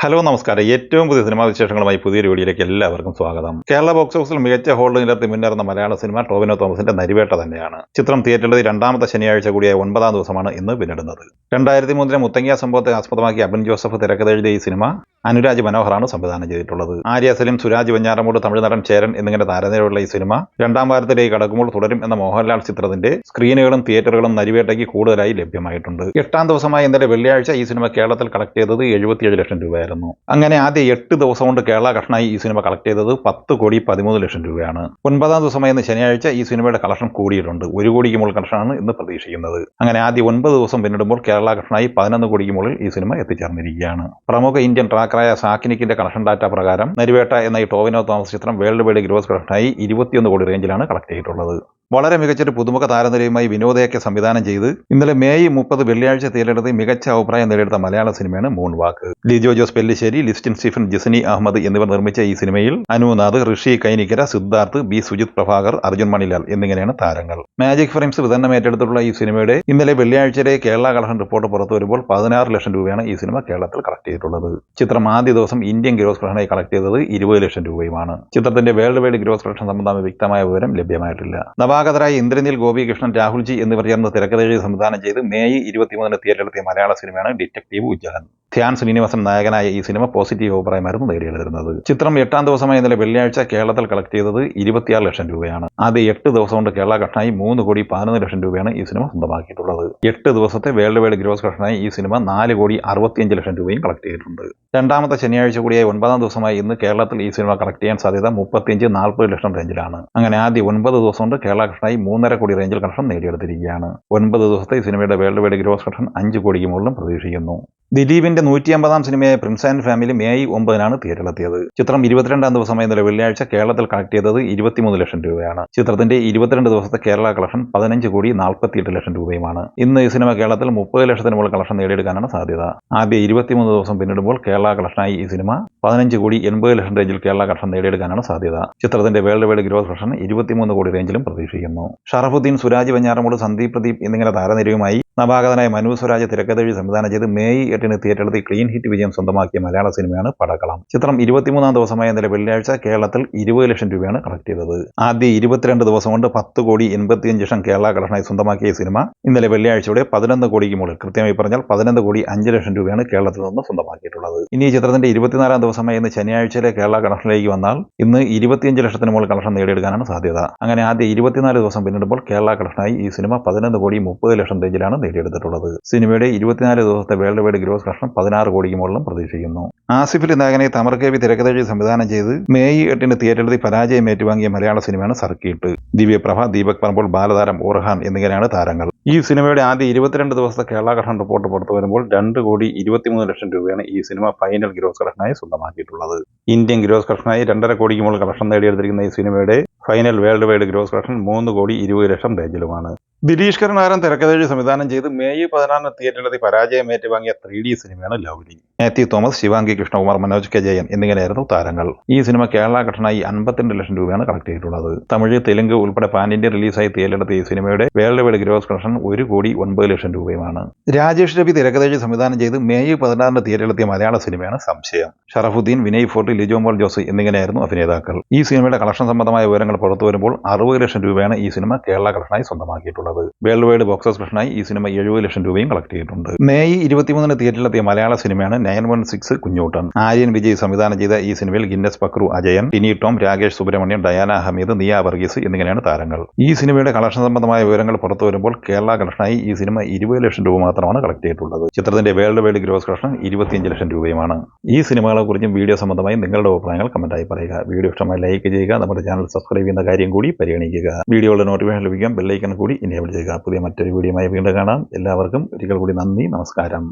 Hello നമസ്കാരം. ഏറ്റവും പുതിയ സിനിമാ വിശേഷങ്ങളുമായി പുതിയൊരു വീഡിയോയിലേക്ക് എല്ലാവർക്കും സ്വാഗതം. കേരള ബോക്സ് ഓഫീസിൽ മികച്ച ഹോൾഡ് നിലർത്തി മുന്നേറുന്ന മലയാള സിനിമ ടോവിനോ തോമസിന്റെ നരിവേട്ട തന്നെയാണ്. ചിത്രം തിയേറ്ററിൽ രണ്ടാമത്തെ ശനിയാഴ്ച കൂടിയായ 9ാം ദിവസമാണ് ഇന്ന് പിന്നിടുന്നത്. 2003 മുത്തങ്ങ സംഭവത്തെ ആസ്പദമാക്കി അബിൻ ജോസഫ് തിരക്കഥെഴുതിയ ഈ സിനിമ അനുരാജ് മനോഹറാണ് സംവിധാനം ചെയ്തിട്ടുള്ളത്. ആര്യ സലിം, സുരാജ് വെഞ്ഞാറമൂട്, തമിഴ് നടൻ ചേരൻ എന്നിങ്ങനെ താരനിരയുള്ള ഈ സിനിമ രണ്ടാം വാരത്തിലേക്ക് കടക്കുമ്പോൾ തുടരും എന്ന മോഹൻലാൽ ചിത്രത്തിന്റെ സ്ക്രീനുകളും തിയേറ്ററുകളും നരിവേട്ടയ്ക്ക് കൂടുതലായി ലഭ്യമായിട്ടുണ്ട്. 8ാം ദിവസമായ ഇന്നലെ വെള്ളിയാഴ്ച ഈ സിനിമ കേരളത്തിൽ കളക്ട് ചെയ്തത് 77 ലക്ഷം രൂപയായിരുന്നു. അങ്ങനെ ആദ്യ 8 ദിവസം കൊണ്ട് കേരള കളക്ഷനായി ഈ സിനിമ കളക്ട് ചെയ്തത് 10,13 ലക്ഷം രൂപയാണ്. 9ാം ദിവസമായ ഇന്ന് ശനിയാഴ്ച ഈ സിനിമയുടെ കളക്ഷൻ കൂടിയിട്ടുണ്ട്. 1 കോടിക്ക് മുകളിൽ കളക്ഷനാണ് ഇന്ന് പ്രതീക്ഷിക്കുന്നത്. അങ്ങനെ ആദ്യ 9 ദിവസം പിന്നിടുമ്പോൾ കേരള കളക്ഷനായി 11 കോടിക്ക് മുകളിൽ ഈ സിനിമ എത്തിച്ചേർന്നിരിക്കുകയാണ്. പ്രമുഖ ഇന്ത്യൻ ട്രാക്കറായ സാക്കിനിക്കിന്റെ കളക്ഷൻ ഡാറ്റ പ്രകാരം നരിവേട്ട എന്ന ഈ ടോവിനോ തോമസ് ചിത്രം വേൾഡ് വൈഡ് ഗ്രോസ് കളക്ഷനായി 21 കോടി റേഞ്ചിലാണ് കളക്ട് ചെയ്തിട്ടുള്ളത്. വളരെ മികച്ചൊരു പുതുമുഖ താരനിരയുമായി വിനോദയൊക്കെ സംവിധാനം ചെയ്ത് ഇന്നലെ മെയ് 30 വെള്ളിയാഴ്ച തിയേറ്ററിൽ മികച്ച അഭിപ്രായം നേടിയെടുത്ത മലയാള സിനിമയാണ് മൂൺ വാക്ക്. ലിജോ ജോസ് പെല്ലിശ്ശേരി, ലിസ്റ്റിൻ സ്റ്റീഫൻ, ജിസ്നി അഹമ്മദ് എന്നിവർ നിർമ്മിച്ച ഈ സിനിമയിൽ അനുനാഥ്, ഋഷി കൈനിക്കര, സിദ്ധാർത്ഥ്, ബി സുജിത് പ്രഭാകർ, അർജുൻ മണിലാൽ എന്നിങ്ങനെയാണ് താരങ്ങൾ. മാജിക് ഫ്രെയിംസ് വിതരണം ഏറ്റെടുത്തിട്ടുള്ള ഈ സിനിമയുടെ ഇന്നലെ വെള്ളിയാഴ്ചയിലെ കേരള കളക്ഷൻ റിപ്പോർട്ട് പുറത്തു വരുമ്പോൾ 16 ലക്ഷം രൂപയാണ് ഈ സിനിമ കേരളത്തിൽ കളക്ട് ചെയ്തിട്ടുള്ളത്. ചിത്രം ആദ്യ ദിവസം ഇന്ത്യൻ ഗ്രോസ് കളക്ഷനായി കളക്ട് ചെയ്തത് 20 ലക്ഷം രൂപയുമാണ്. ചിത്രത്തിന്റെ വേൾഡ് വൈഡ് ഗ്രോസ് കളക്ഷൻ സംബന്ധമായ വ്യക്തമായ വിവരം ലഭ്യമായിട്ടില്ല. നവാഗതരായ ഇന്ദ്രനീൽ, ഗോപികൃഷ്ണൻ, രാഹുൽജി എന്നിവർ ചേർന്ന് തിരക്കഥെഴുതി സംവിധാനം ചെയ്ത് മെയ് 23 തിയേറ്ററിലെത്തിയ മലയാള സിനിമയാണ് ഡിറ്റക്റ്റീവ് ഉജ്ജലൻ. ധ്യാൻ ശ്രീനിവാസൻ നായകനായ ഈ സിനിമ പോസിറ്റീവ് അഭിപ്രായമായിരുന്നു നേടിയെടുത്തിരുന്നത്. ചിത്രം 8ാം ദിവസമായ ഇന്നലെ വെള്ളിയാഴ്ച കേരളത്തിൽ കളക്ട് ചെയ്തത് 26 ലക്ഷം രൂപയാണ്. ആദ്യ 8 ദിവസം കൊണ്ട് കേരള കളക്ഷനായി 3,11 ലക്ഷം രൂപയാണ് ഈ സിനിമ സ്വന്തമാക്കിയിട്ടുള്ളത്. 8 ദിവസത്തെ വേൾഡ് വൈഡ് ഗ്രോസ് കളക്ഷനായി ഈ സിനിമ 4,65 ലക്ഷം രൂപയും കളക്ട് ചെയ്തിട്ടുണ്ട്. രണ്ടാമത്തെ ശനിയാഴ്ച കൂടിയായ 9ാം ദിവസമായി ഇന്ന് കേരളത്തിൽ ഈ സിനിമ കളക്ട് ചെയ്യാൻ സാധ്യത 35-40 ലക്ഷം റേഞ്ചിലാണ്. അങ്ങനെ ആദ്യ 9 ദിവസം കൊണ്ട് കേരള കളക്ഷനായി 3.5 കോടി റേഞ്ചിൽ കളക്ഷൻ നേടിയെടുത്തിരിക്കുകയാണ്. 9 ദിവസത്തെ ഈ സിനിമയുടെ വേൾഡ് വൈഡ് ഗ്രോസ് കളക്ഷൻ 5 കോടിക്ക് മുകളിലും പ്രതീക്ഷിക്കുന്നു. ദിലീപിന്റെ 150ാം സിനിമയായ പ്രിൻസ് ആൻഡ് ഫാമിലി മെയ് 9 തിയേറ്ററിലെത്തിയത്. ചിത്രം 22ാം ദിവസമായ ഇന്നലെ വെള്ളിയാഴ്ച കേരളത്തിൽ കളക്ട് ചെയ്തത് 23 ലക്ഷം രൂപയാണ്. ചിത്രത്തിന്റെ 22 ദിവസത്തെ കേരള കളക്ഷൻ 15,48 ലക്ഷം രൂപയുമാണ്. ഇന്ന് ഈ സിനിമ കേരളത്തിൽ 30 ലക്ഷത്തിന് മുകളിൽ കളക്ഷൻ നേടിയെടുക്കാനാണ് സാധ്യത. ആദ്യ 23 ദിവസം പിന്നിടുമ്പോൾ കേരള കളക്ഷനായി ഈ സിനിമ 15,80 ലക്ഷം റേഞ്ചിൽ കേരള കളക്ഷൻ നേടിയെടുക്കാനാണ് സാധ്യത. ചിത്രത്തിന്റെ വേൾഡ് വൈഡ് ഗ്രോസ് കളക്ഷൻ 23 കോടി റേഞ്ചിലും പ്രതീക്ഷിക്കുന്നു. ഷറഫുദ്ദീൻ, സുരാജ് വെഞ്ഞാറമൂട്, സന്ദീപ് പ്രദീപ് എന്നിങ്ങനെ താരനിരയുമായി നവാഗതനായ മനു സ്വരാജ് തിരക്കഥെഴുതി സംവിധാനം ചെയ്ത് മെയ് 8 തിയേറ്ററിൽ ക്ലീൻ ഹിറ്റ് വിജയം സ്വന്തമാക്കിയ മലയാള സിനിമയാണ് പടക്കളം. ചിത്രം 23ാം ദിവസമായ ഇന്നലെ വെള്ളിയാഴ്ച കേരളത്തിൽ 20 ലക്ഷം രൂപയാണ് കളക്ട് ചെയ്തത്. ആദ്യ 22 ദിവസം കൊണ്ട് 10,85 ലക്ഷം കേരള കളക്ഷനായി സ്വന്തമാക്കിയ ഈ സിനിമ ഇന്നലെ വെള്ളിയാഴ്ചയോടെ 11 കോടിക്ക് മുകളിൽ, കൃത്യമായി പറഞ്ഞാൽ 11,05 ലക്ഷം രൂപയാണ് കേരളത്തിൽ നിന്ന് സ്വന്തമാക്കിയിട്ടുള്ളത്. ഇനി ഈ ചിത്രത്തിന്റെ 24ാം ദിവസമായ ഇന്ന് ശനിയാഴ്ചയിലെ കേരള കളക്ഷനിലേക്ക് വന്നാൽ ഇന്ന് 25 ലക്ഷത്തിന് മുകളിൽ കളക്ഷൻ നേടിയെടുക്കാനാണ് സാധ്യത. അങ്ങനെ ആദ്യ 24 ദിവസം പിന്നിടുമ്പോൾ കേരള കളക്ഷനായി ഈ സിനിമ 11,30 ലക്ഷം റേഞ്ചിലാണ് നേടിയെടുത്തിട്ടുള്ളത്. സിനിമയുടെ 24 ദിവസത്തെ വേൾഡ് വൈഡ് ഗ്രോസ് കളക്ഷൻ 16 കോടിക്ക് മുകളിലും പ്രതീക്ഷിക്കുന്നു. ആസിഫ് അലി നായകനെ തമർ കെ.വി തിരക്കഥെഴുതി സംവിധാനം ചെയ്ത് മെയ് 8 തിയേറ്ററിൽ പരാജയം ഏറ്റുവാങ്ങിയ മലയാള സിനിമയാണ് സർക്കിട്ട്. ദിവ്യപ്രഭ, ദീപക് പറമ്പോൾ, ബാലതാരം ഓർഹാൻ എന്നിങ്ങനെയാണ് താരങ്ങൾ. ഈ സിനിമയുടെ ആദ്യ 22 ദിവസത്തെ കേരള കളക്ഷൻ റിപ്പോർട്ട് പുറത്തു വരുമ്പോൾ 2,23 ലക്ഷം രൂപയാണ് ഈ സിനിമ ഫൈനൽ ഗ്രോസ് കളക്ഷനായി സ്വന്തമാക്കിയിട്ടുള്ളത്. ഇന്ത്യൻ ഗ്രോസ് കളക്ഷനായി 2.5 കോടിക്ക് മുകളിൽ കളക്ഷൻ നേടിയെടുത്തിരിക്കുന്ന ഈ സിനിമയുടെ final world wide gross collection 3,20 lakh റേഞ്ചിലുമാണ്. ദിലീഷ് കരുണാകരൻ തിരക്കഥെഴുതി സംവിധാനം ചെയ്ത് മെയ് 16 തിയേറ്ററിലെത്തി പരാജയം ഏറ്റുവാങ്ങിയ 3D സിനിമയാണ് ലവ്ലി. മാത്യു തോമസ്, ശിവാംഗി കൃഷ്ണകുമാർ, മനോജ് കെ ജയൻ എന്നിങ്ങനെയായിരുന്നു താരങ്ങൾ. ഈ സിനിമ കേരള കളക്ഷനായി 52 ലക്ഷം രൂപയാണ് കളക്ട് ചെയ്തിട്ടുള്ളത്. തമിഴ്, തെലുങ്ക് ഉൾപ്പെടെ പാൻ ഇന്ത്യൻ റിലീസായി തിയേറ്ററിലെത്തിയ ഈ സിനിമയുടെ വേൾഡ് വൈഡ് ഗ്രോസ് കളക്ഷൻ 1,09 ലക്ഷം രൂപയുമാണ്. രാജേഷ് രവി തിരക്കഥെഴുതി സംവിധാനം ചെയ്ത് മെയ് 16 തിയേറ്ററിലെത്തിയ മലയാള സിനിമയാണ് സംശയം. ഷറഫുദ്ദീൻ, വിനയ് ഫോർട്ട്, ലിജോ മോൾ ജോസ് എന്നിങ്ങനെയായിരുന്നു അഭിനേതാക്കൾ. ഈ സിനിമയുടെ കളക്ഷൻ സംബന്ധമായ വിവരങ്ങൾ പുറത്തു വരുമ്പോൾ 60 ലക്ഷം രൂപയാണ് ഈ സിനിമ കേരള കളക്ഷനായി സ്വന്തമാക്കിയിട്ടുള്ളത്. വേൾഡ് വൈഡ് ബോക്സ് ഓഫീസ് കളക്ഷനായി ഈ സിനിമ 70 ലക്ഷം രൂപയും കളക്ട് ചെയ്തിട്ടുണ്ട്. മെയ് 23 തിയേറ്ററിലെത്തിയ മലയാള സിനിമയാണ് 916 കുഞ്ഞൂട്ടൻ. ആര്യൻ വിജയ് സംവിധാനം ചെയ്ത ഈ സിനിമയിൽ ഗിന്നസ് പക്രു, അജയൻ, ടിനി ടോം, രാകേഷ് സുബ്രഹ്മണ്യൻ, ഡയാന ഹമീദ്, നിയ വർഗീസ് എന്നിങ്ങനെയാണ് താരങ്ങൾ. ഈ സിനിമയുടെ കളക്ഷൻ സംബന്ധമായ വിവരങ്ങൾ പുറത്തു വരുമ്പോൾ കേരള കളക്ഷനായി ഈ സിനിമ 20 ലക്ഷം രൂപ മാത്രമാണ് കളക്ട് ചെയ്തിട്ടുള്ളത്. ചിത്രത്തിന്റെ വേൾഡ് വൈഡ് ഗ്രോസ് കളക്ഷൻ 25 ലക്ഷം രൂപയുമാണ്. ഈ സിനിമകളെ കുറിച്ചും വീഡിയോ സംബന്ധമായി നിങ്ങളുടെ അഭിപ്രായങ്ങൾ കമന്റായി പറയുക. വീഡിയോ ഇഷ്ടമായി ലൈക്ക് ചെയ്യുക. നമ്മുടെ ചാനൽ സബ്സ്ക്രൈബ് ചെയ്യുന്ന കാര്യം കൂടി പരിഗണിക്കുക. വീഡിയോയുടെ നോട്ടിഫിക്കേഷൻ ലഭിക്കാൻ ബെൽ ഐക്കൺ കൂടി എനേബിൾ ചെയ്യുക. പുതിയ മറ്റൊരു വീഡിയോയുമായി വീണ്ടും കാണാം. എല്ലാവർക്കും ഒരിക്കൽ കൂടി നന്ദി, നമസ്കാരം.